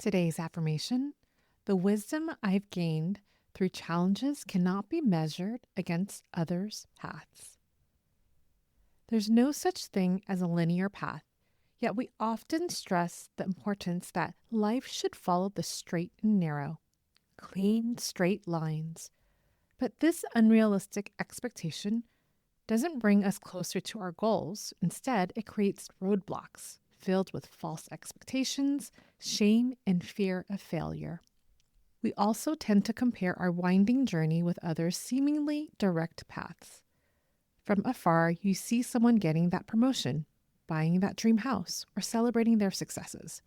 Today's affirmation: the wisdom I've gained through challenges cannot be measured against others' paths. There's no such thing as a linear path, yet we often stress the importance that life should follow the straight and narrow, clean, straight lines. But this unrealistic expectation doesn't bring us closer to our goals. Instead, it creates roadblocks filled with false expectations, shame, and fear of failure. We also tend to compare our winding journey with others' seemingly direct paths. From afar, you see someone getting that promotion, buying that dream house, or celebrating their successes.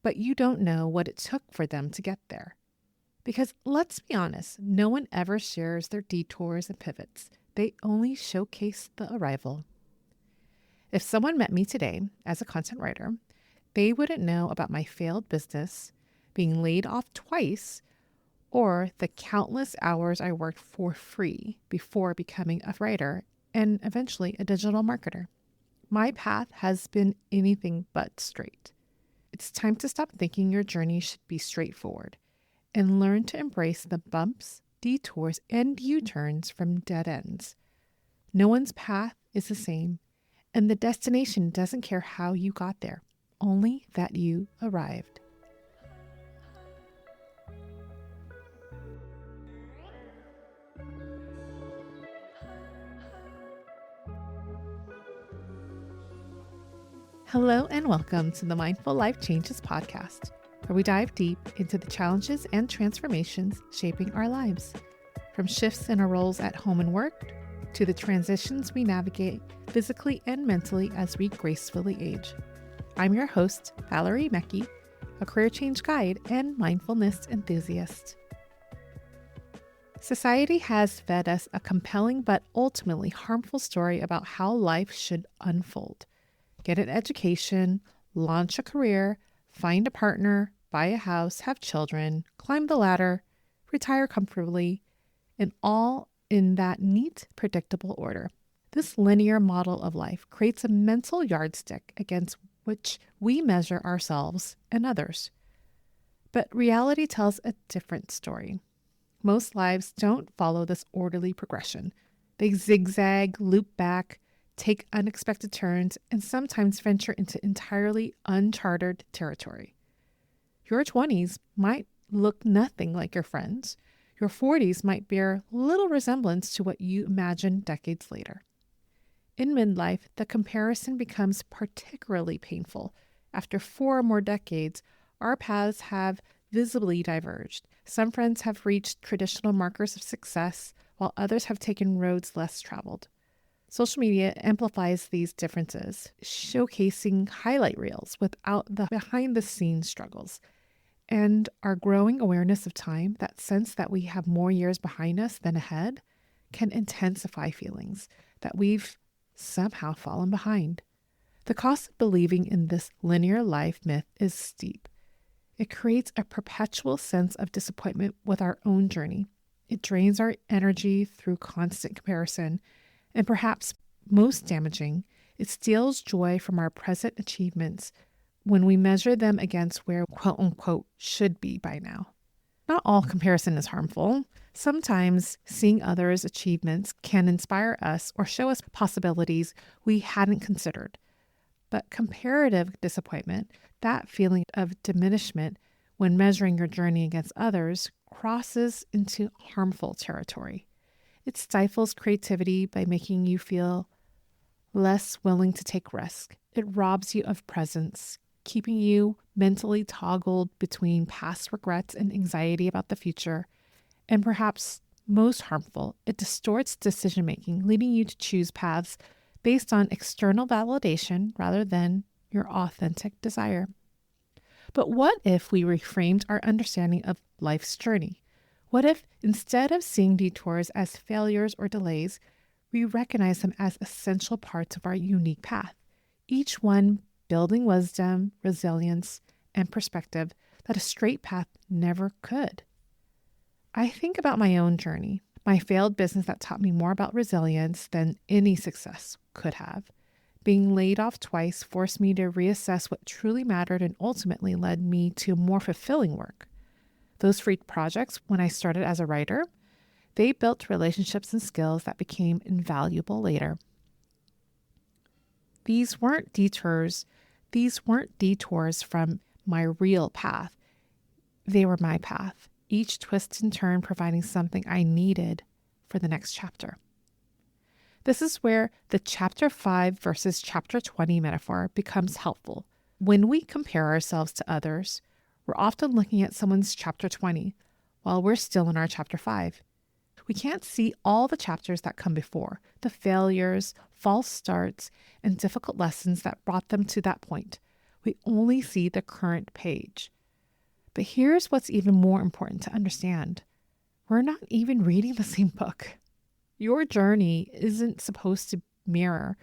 But you don't know what it took for them to get there. Because let's be honest, no one ever shares their detours and pivots. They only showcase the arrival. If someone met me today as a content writer, they wouldn't know about my failed business, being laid off twice, or the countless hours I worked for free before becoming a writer and eventually a digital marketer. My path has been anything but straight. It's time to stop thinking your journey should be straightforward and learn to embrace the bumps, detours, and U-turns from dead ends. No one's path is the same, and the destination doesn't care how you got there, only that you arrived. Hello and welcome to the Mindful Life Changes podcast, where we dive deep into the challenges and transformations shaping our lives. From shifts in our roles at home and work, to the transitions we navigate physically and mentally as we gracefully age. I'm your host, Valerie Mecki, a career change guide and mindfulness enthusiast. Society has fed us a compelling but ultimately harmful story about how life should unfold. Get an education, launch a career, find a partner, buy a house, have children, climb the ladder, retire comfortably, and all in that neat, predictable order. This linear model of life creates a mental yardstick against which we measure ourselves and others. But reality tells a different story. Most lives don't follow this orderly progression. They zigzag, loop back, take unexpected turns, and sometimes venture into entirely uncharted territory. Your 20s might look nothing like your friends. Your 40s might bear little resemblance to what you imagined decades later. In midlife, the comparison becomes particularly painful. After 4 or more decades, our paths have visibly diverged. Some friends have reached traditional markers of success, while others have taken roads less traveled. Social media amplifies these differences, showcasing highlight reels without the behind-the-scenes struggles. And our growing awareness of time, that sense that we have more years behind us than ahead, can intensify feelings that we've somehow fallen behind. The cost of believing in this linear life myth is steep. It creates a perpetual sense of disappointment with our own journey. It drains our energy through constant comparison, and perhaps most damaging, it steals joy from our present achievements when we measure them against where quote unquote should be by now. Not all comparison is harmful. Sometimes seeing others' achievements can inspire us or show us possibilities we hadn't considered. But comparative disappointment, that feeling of diminishment when measuring your journey against others, crosses into harmful territory. It stifles creativity by making you feel less willing to take risks. It robs you of presence, keeping you mentally toggled between past regrets and anxiety about the future. And perhaps most harmful, it distorts decision-making, leading you to choose paths based on external validation rather than your authentic desire. But what if we reframed our understanding of life's journey? What if, instead of seeing detours as failures or delays, we recognize them as essential parts of our unique path, each one building wisdom, resilience, and perspective that a straight path never could? I think about my own journey, my failed business that taught me more about resilience than any success could have. Being laid off twice forced me to reassess what truly mattered and ultimately led me to more fulfilling work. Those free projects, when I started as a writer, they built relationships and skills that became invaluable later. These weren't detours from my real path. They were my path, each twist and turn providing something I needed for the next chapter. This is where the chapter 5 versus chapter 20 metaphor becomes helpful. When we compare ourselves to others, we're often looking at someone's chapter 20 while we're still in our chapter 5. We can't see all the chapters that come before, the failures, false starts, and difficult lessons that brought them to that point. We only see the current page. But here's what's even more important to understand. We're not even reading the same book. Your journey isn't supposed to mirror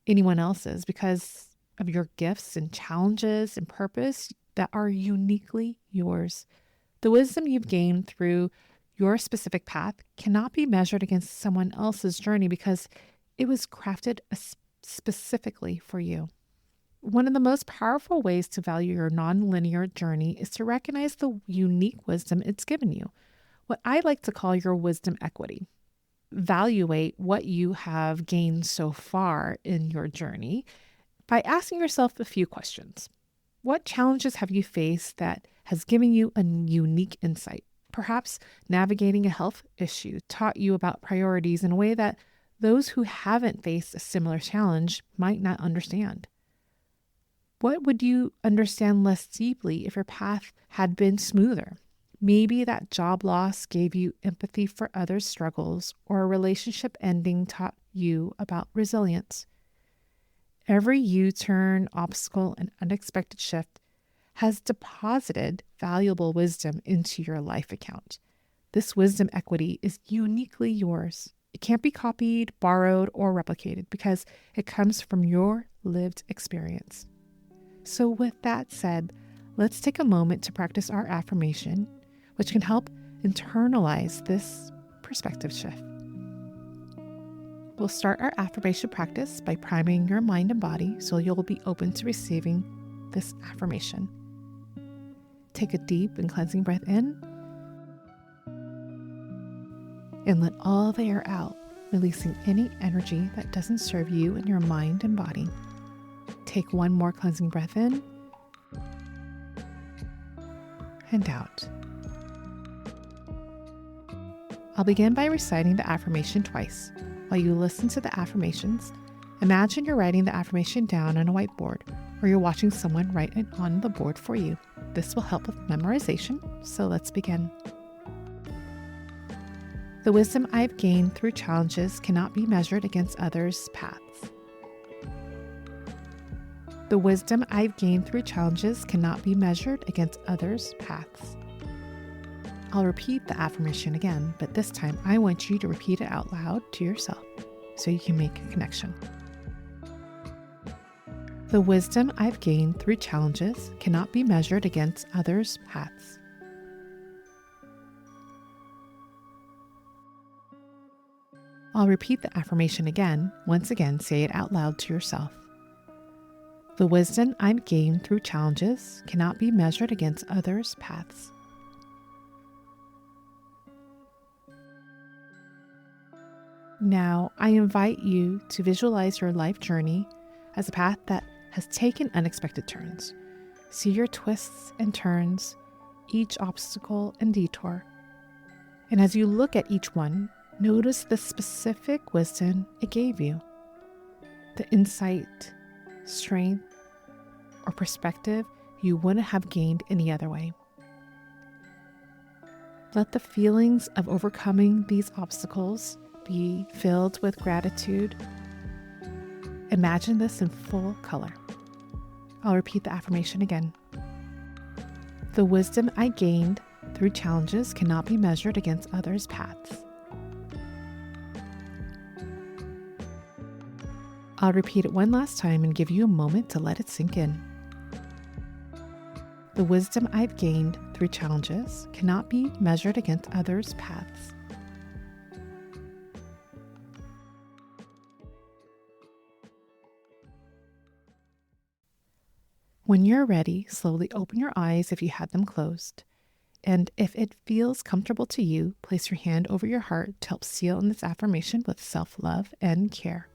anyone else's because of your gifts and challenges and purpose that are uniquely yours. The wisdom you've gained through your specific path cannot be measured against someone else's journey because it was crafted specifically for you. One of the most powerful ways to value your nonlinear journey is to recognize the unique wisdom it's given you, what I like to call your wisdom equity. Evaluate what you have gained so far in your journey by asking yourself a few questions. What challenges have you faced that has given you a unique insight? Perhaps navigating a health issue taught you about priorities in a way that those who haven't faced a similar challenge might not understand. What would you understand less deeply if your path had been smoother? Maybe that job loss gave you empathy for others' struggles, or a relationship ending taught you about resilience. Every U-turn, obstacle, and unexpected shift has deposited valuable wisdom into your life account. This wisdom equity is uniquely yours. It can't be copied, borrowed, or replicated because it comes from your lived experience. So with that said, let's take a moment to practice our affirmation, which can help internalize this perspective shift. We'll start our affirmation practice by priming your mind and body so you'll be open to receiving this affirmation. Take a deep and cleansing breath in and let all the air out, releasing any energy that doesn't serve you in your mind and body. Take one more cleansing breath in and out. I'll begin by reciting the affirmation twice. While you listen to the affirmations, imagine you're writing the affirmation down on a whiteboard, or you're watching someone write it on the board for you. This will help with memorization, so let's begin. The wisdom I've gained through challenges cannot be measured against others' paths. The wisdom I've gained through challenges cannot be measured against others' paths. I'll repeat the affirmation again, but this time I want you to repeat it out loud to yourself so you can make a connection. The wisdom I've gained through challenges cannot be measured against others' paths. I'll repeat the affirmation again. Once again, say it out loud to yourself. The wisdom I've gained through challenges cannot be measured against others' paths. Now, I invite you to visualize your life journey as a path that has taken unexpected turns. See your twists and turns, each obstacle and detour. And as you look at each one, notice the specific wisdom it gave you, the insight, strength, or perspective you wouldn't have gained any other way. Let the feelings of overcoming these obstacles be filled with gratitude. Imagine this in full color. I'll repeat the affirmation again. The wisdom I gained through challenges cannot be measured against others' paths. I'll repeat it one last time and give you a moment to let it sink in. The wisdom I've gained through challenges cannot be measured against others' paths. When you're ready, slowly open your eyes if you had them closed. And if it feels comfortable to you, place your hand over your heart to help seal in this affirmation with self-love and care.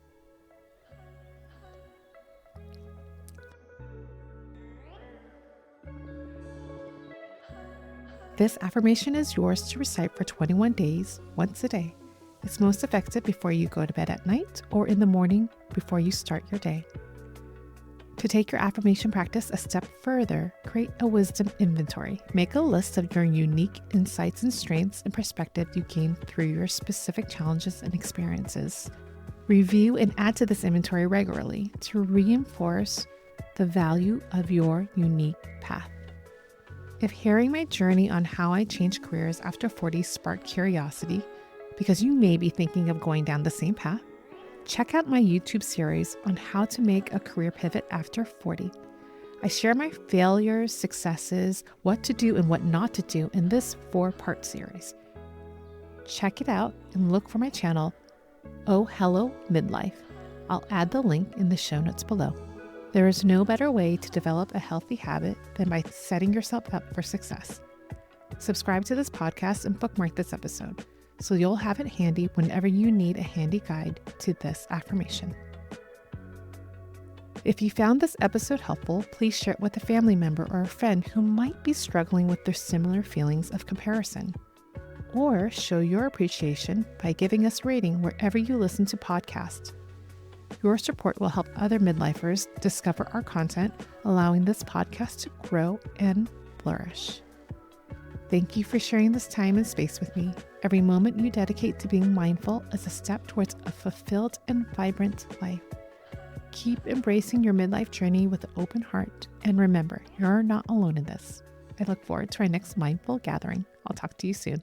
This affirmation is yours to recite for 21 days, once a day. It's most effective before you go to bed at night or in the morning before you start your day. To take your affirmation practice a step further, create a wisdom inventory. Make a list of your unique insights and strengths and perspective you gain through your specific challenges and experiences. Review and add to this inventory regularly to reinforce the value of your unique path. If hearing my journey on how I changed careers after 40 sparked curiosity, because you may be thinking of going down the same path, check out my YouTube series on how to make a career pivot after 40. I share my failures, successes, what to do and what not to do in this 4-part series. Check it out and look for my channel, Oh Hello Midlife. I'll add the link in the show notes below. There is no better way to develop a healthy habit than by setting yourself up for success. Subscribe to this podcast and bookmark this episode so you'll have it handy whenever you need a handy guide to this affirmation. If you found this episode helpful, please share it with a family member or a friend who might be struggling with their similar feelings of comparison. Or show your appreciation by giving us a rating wherever you listen to podcasts. Your support will help other midlifers discover our content, allowing this podcast to grow and flourish. Thank you for sharing this time and space with me. Every moment you dedicate to being mindful is a step towards a fulfilled and vibrant life. Keep embracing your midlife journey with an open heart, and remember, you're not alone in this. I look forward to our next mindful gathering. I'll talk to you soon.